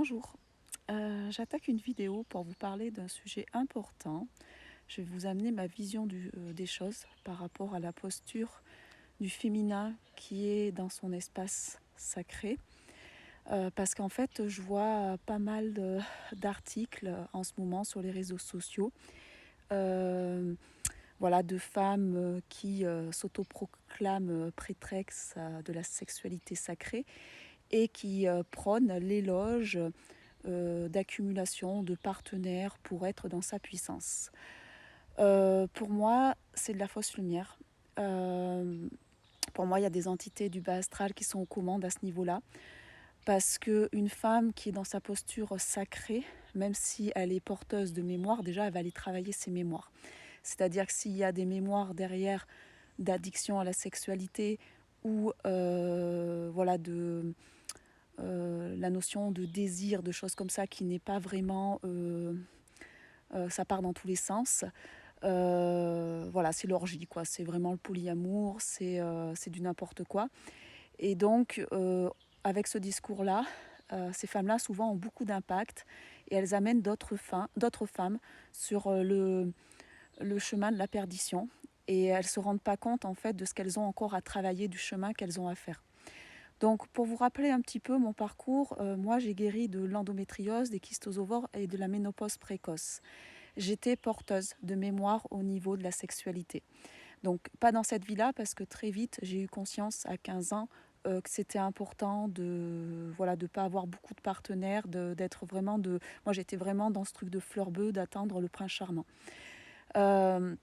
Bonjour, j'attaque une vidéo pour vous parler d'un sujet important. Je vais vous amener ma vision des choses par rapport à la posture du féminin qui est dans son espace sacré. Parce qu'en fait, je vois pas mal d'articles en ce moment sur les réseaux sociaux. euh, voilà, de femmes qui s'autoproclament prêtresses de la sexualité sacrée et qui prônent l'éloge d'accumulation de partenaires pour être dans sa puissance. Pour moi, c'est de la fausse lumière. Euh, pour moi, il y a des entités du bas astral qui sont aux commandes à ce niveau-là. Parce qu'une femme qui est dans sa posture sacrée, même si elle est porteuse de mémoire, déjà, elle va aller travailler ses mémoires. C'est-à-dire que s'il y a des mémoires derrière d'addiction à la sexualité ou voilà, la notion de désir, de choses comme ça qui n'est pas vraiment... ça part dans tous les sens. Voilà, c'est l'orgie, quoi. C'est vraiment le polyamour, c'est du n'importe quoi. Et donc, avec ce discours-là, ces femmes-là, souvent, ont beaucoup d'impact et elles amènent d'autres femmes sur le chemin de la perdition. Et elles ne se rendent pas compte, en fait, de ce qu'elles ont encore à travailler, du chemin qu'elles ont à faire. Donc, pour vous rappeler un petit peu mon parcours, moi j'ai guéri de l'endométriose, des kystes aux ovaires et de la ménopause précoce. J'étais porteuse de mémoire au niveau de la sexualité. Donc, pas dans cette vie-là, parce que très vite j'ai eu conscience à 15 ans que c'était important de voilà de pas avoir beaucoup de partenaires, d'être vraiment de. Moi j'étais vraiment dans ce truc de fleur bleue, d'attendre le prince charmant. Euh,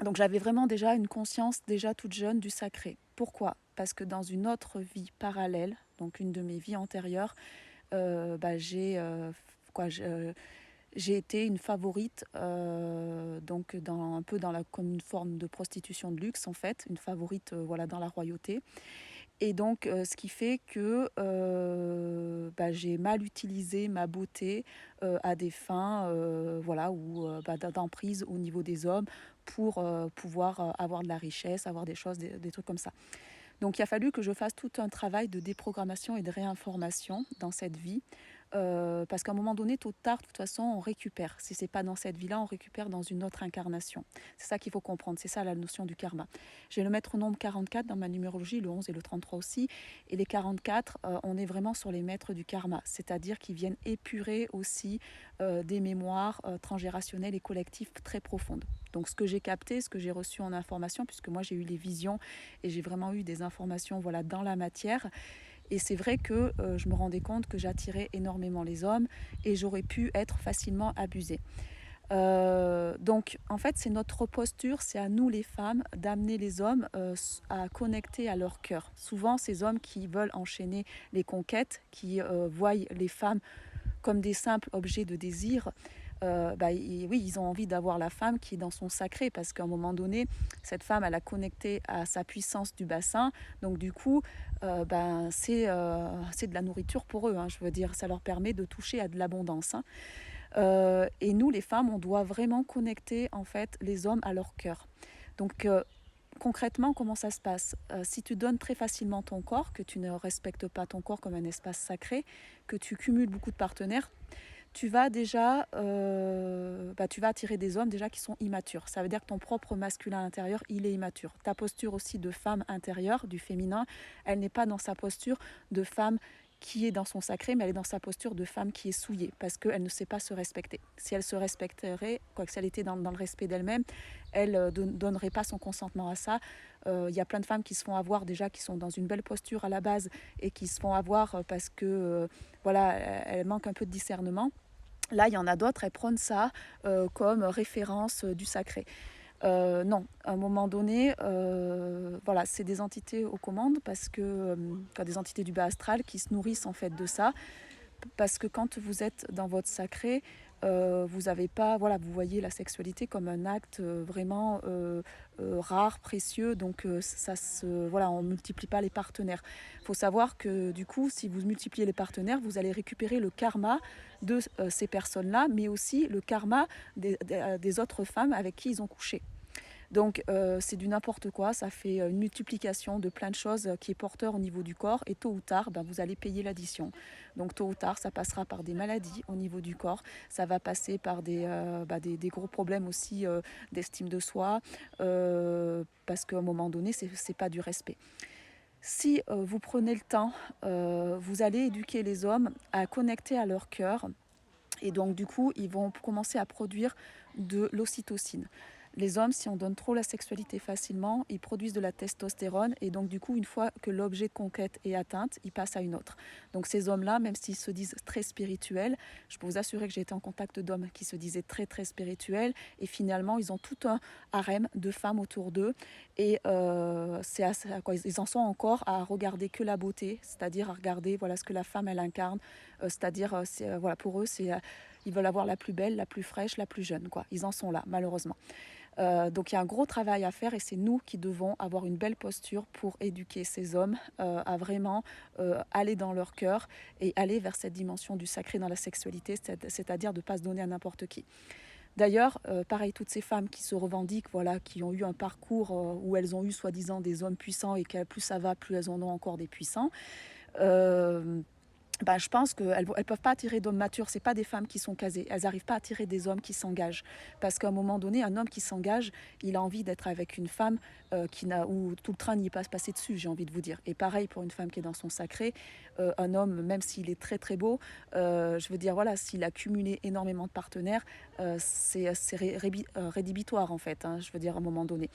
donc j'avais vraiment déjà une conscience déjà toute jeune du sacré. Pourquoi? Parce que dans une autre vie parallèle, donc une de mes vies antérieures, quoi, j'ai été une favorite, donc un peu comme une forme de prostitution de luxe en fait, une favorite voilà, dans la royauté. Et donc, ce qui fait que j'ai mal utilisé ma beauté à des fins voilà, d'emprise au niveau des hommes pour pouvoir avoir de la richesse, avoir des choses, des trucs comme ça. Donc il a fallu que je fasse tout un travail de déprogrammation et de réinformation dans cette vie. Parce qu'à un moment donné, tôt ou tard, de toute façon, on récupère. Si ce n'est pas dans cette vie-là, on récupère dans une autre incarnation. C'est ça qu'il faut comprendre, c'est ça la notion du karma. J'ai le maître nombre 44 dans ma numérologie, le 11 et le 33 aussi. Et les 44, on est vraiment sur les maîtres du karma, c'est-à-dire qu'ils viennent épurer aussi des mémoires transgénérationnelles et collectives très profondes. Donc ce que j'ai capté, ce que j'ai reçu en information, puisque moi j'ai eu les visions et j'ai vraiment eu des informations voilà, dans la matière. Et c'est vrai que je me rendais compte que j'attirais énormément les hommes et j'aurais pu être facilement abusée. Donc en fait c'est notre posture, c'est à nous les femmes d'amener les hommes à connecter à leur cœur. Souvent ces hommes qui veulent enchaîner les conquêtes, qui voient les femmes comme des simples objets de désir, oui, ils ont envie d'avoir la femme qui est dans son sacré, parce qu'à un moment donné, cette femme, elle a connecté à sa puissance du bassin, donc du coup, c'est de la nourriture pour eux, hein, je veux dire, ça leur permet de toucher à de l'abondance. Hein. Et nous, les femmes, on doit vraiment connecter, en fait, les hommes à leur cœur. Donc, concrètement, comment ça se passe? Si tu donnes très facilement ton corps, que tu ne respectes pas ton corps comme un espace sacré, que tu cumules beaucoup de partenaires, tu vas déjà tu vas attirer des hommes déjà qui sont immatures. Ça veut dire que ton propre masculin intérieur, il est immature. Ta posture aussi de femme intérieure, du féminin, elle n'est pas dans sa posture de femme qui est dans son sacré, mais elle est dans sa posture de femme qui est souillée, parce qu'elle ne sait pas se respecter. Si elle se respecterait, quoi que si elle était dans le respect d'elle-même, elle ne donnerait pas son consentement à ça. Il y a plein de femmes qui se font avoir déjà, qui sont dans une belle posture à la base, et qui se font avoir parce que voilà, elles manquent un peu de discernement. Là, il y en a d'autres, elles prennent ça comme référence du sacré. Non, à un moment donné, voilà, c'est des entités aux commandes parce que, des entités du bas astral qui se nourrissent en fait de ça, parce que quand vous êtes dans votre sacré, vous avez pas, voilà, vous voyez la sexualité comme un acte vraiment rare, précieux, donc voilà, on multiplie pas les partenaires. Il faut savoir que du coup, si vous multipliez les partenaires, vous allez récupérer le karma de ces personnes-là, mais aussi le karma des autres femmes avec qui ils ont couché. Donc c'est du n'importe quoi, ça fait une multiplication de plein de choses qui est porteur au niveau du corps et tôt ou tard, ben, vous allez payer l'addition. Donc tôt ou tard, ça passera par des maladies au niveau du corps, ça va passer par des gros problèmes aussi d'estime de soi, parce qu'à un moment donné, c'est pas du respect. Si vous prenez le temps, vous allez éduquer les hommes à connecter à leur cœur et donc du coup, ils vont commencer à produire de l'ocytocine. Les hommes, si on donne trop la sexualité facilement, ils produisent de la testostérone et donc du coup, une fois que l'objet de conquête est atteint, ils passent à une autre. Donc ces hommes-là, même s'ils se disent très spirituels, je peux vous assurer que j'ai été en contact d'hommes qui se disaient très très spirituels et finalement, ils ont tout un harem de femmes autour d'eux et ils en sont encore à regarder que la beauté, c'est-à-dire à regarder voilà ce que la femme elle incarne, voilà pour eux ils veulent avoir la plus belle, la plus fraîche, la plus jeune, quoi. Ils en sont là, malheureusement. Donc il y a un gros travail à faire et c'est nous qui devons avoir une belle posture pour éduquer ces hommes à vraiment aller dans leur cœur et aller vers cette dimension du sacré dans la sexualité, c'est-à-dire de ne pas se donner à n'importe qui. D'ailleurs, pareil, toutes ces femmes qui se revendiquent, voilà, qui ont eu un parcours où elles ont eu soi-disant des hommes puissants et que plus ça va, plus elles en ont encore des puissants. Ben, je pense qu'elles ne peuvent pas attirer d'hommes matures. Ce pas des femmes qui sont casées. Elles n'arrivent pas à attirer des hommes qui s'engagent. Parce qu'à un moment donné, un homme qui s'engage, il a envie d'être avec une femme où tout le train n'y est pas passé dessus, j'ai envie de vous dire. Et pareil pour une femme qui est dans son sacré. Un homme, même s'il est très très beau, je veux dire, voilà, s'il a cumulé énormément de partenaires, c'est rédhibitoire en fait, hein, je veux dire, à un moment donné.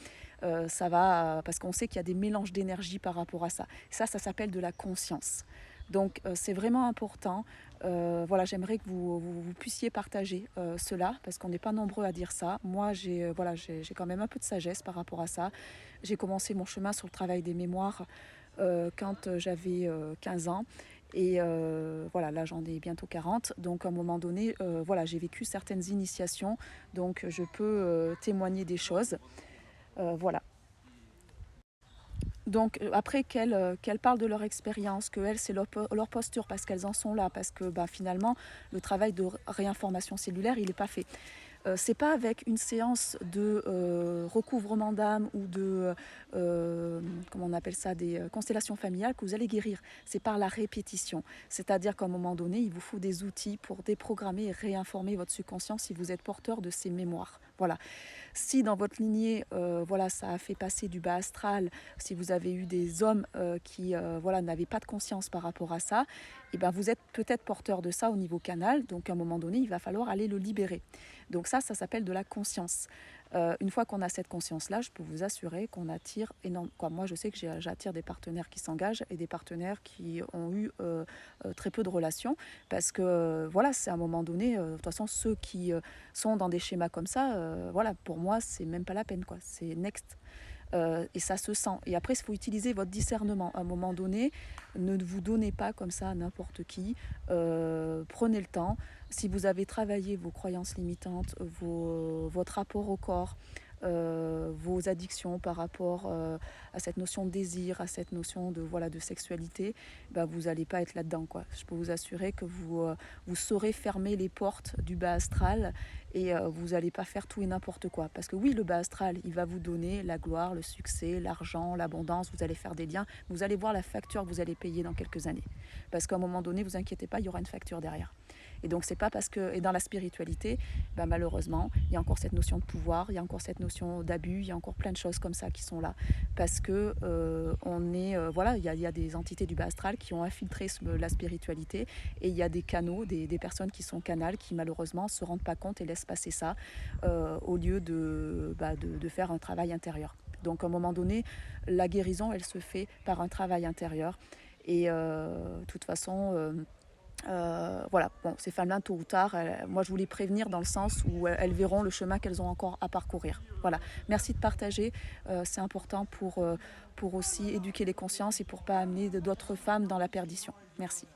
Ça va, parce qu'on sait qu'il y a des mélanges d'énergie par rapport à ça. Ça s'appelle de la conscience. Donc c'est vraiment important. Voilà, j'aimerais que vous puissiez partager cela parce qu'on n'est pas nombreux à dire ça. Moi, j'ai quand même un peu de sagesse par rapport à ça. J'ai commencé mon chemin sur le travail des mémoires quand j'avais 15 ans. Et voilà, là j'en ai bientôt 40. Donc à un moment donné, voilà, j'ai vécu certaines initiations. Donc je peux témoigner des choses. Voilà. Donc après qu'elles parlent de leur expérience, qu'elles c'est leur posture parce qu'elles en sont là, parce que bah, finalement le travail de réinformation cellulaire il n'est pas fait. C'est pas avec une séance de recouvrement d'âme ou de comment on appelle ça, des constellations familiales que vous allez guérir. C'est par la répétition. C'est-à-dire qu'à un moment donné, il vous faut des outils pour déprogrammer et réinformer votre subconscient si vous êtes porteur de ces mémoires. Voilà. Si dans votre lignée, voilà, ça a fait passer du bas astral, si vous avez eu des hommes qui voilà, n'avaient pas de conscience par rapport à ça, et ben vous êtes peut-être porteur de ça au niveau canal. Donc à un moment donné, il va falloir aller le libérer. Donc ça s'appelle de la conscience. Une fois qu'on a cette conscience-là, je peux vous assurer qu'on attire énormément. Moi, je sais que j'attire des partenaires qui s'engagent et des partenaires qui ont eu très peu de relations. Parce que, voilà, c'est à un moment donné, de toute façon, ceux qui sont dans des schémas comme ça, voilà, pour moi, c'est même pas la peine, quoi. C'est next. Et ça se sent. Et après, il faut utiliser votre discernement. À un moment donné, ne vous donnez pas comme ça à n'importe qui. Prenez le temps. Si vous avez travaillé vos croyances limitantes, votre rapport au corps, vos addictions par rapport à cette notion de désir, à cette notion de, voilà, de sexualité, ben, vous n'allez pas être là-dedans, quoi. Je peux vous assurer que vous saurez fermer les portes du bas astral et vous n'allez pas faire tout et n'importe quoi. Parce que oui, le bas astral, il va vous donner la gloire, le succès, l'argent, l'abondance, vous allez faire des liens, vous allez voir la facture que vous allez payer dans quelques années. Parce qu'à un moment donné, vous inquiétez pas, il y aura une facture derrière. Et donc c'est pas parce que, et dans la spiritualité, ben malheureusement, il y a encore cette notion de pouvoir, il y a encore cette notion d'abus, il y a encore plein de choses comme ça qui sont là. Parce que voilà, il y a des entités du bas astral qui ont infiltré la spiritualité et il y a des canaux, des personnes qui sont canales qui malheureusement se rendent pas compte et laissent passer ça au lieu de faire un travail intérieur. Donc à un moment donné, la guérison, elle se fait par un travail intérieur. Et de toute façon, voilà, bon, ces femmes-là, tôt ou tard, moi je voulais prévenir dans le sens où elles verront le chemin qu'elles ont encore à parcourir. Voilà, merci de partager, c'est important pour aussi éduquer les consciences et pour pas amener d'autres femmes dans la perdition. Merci.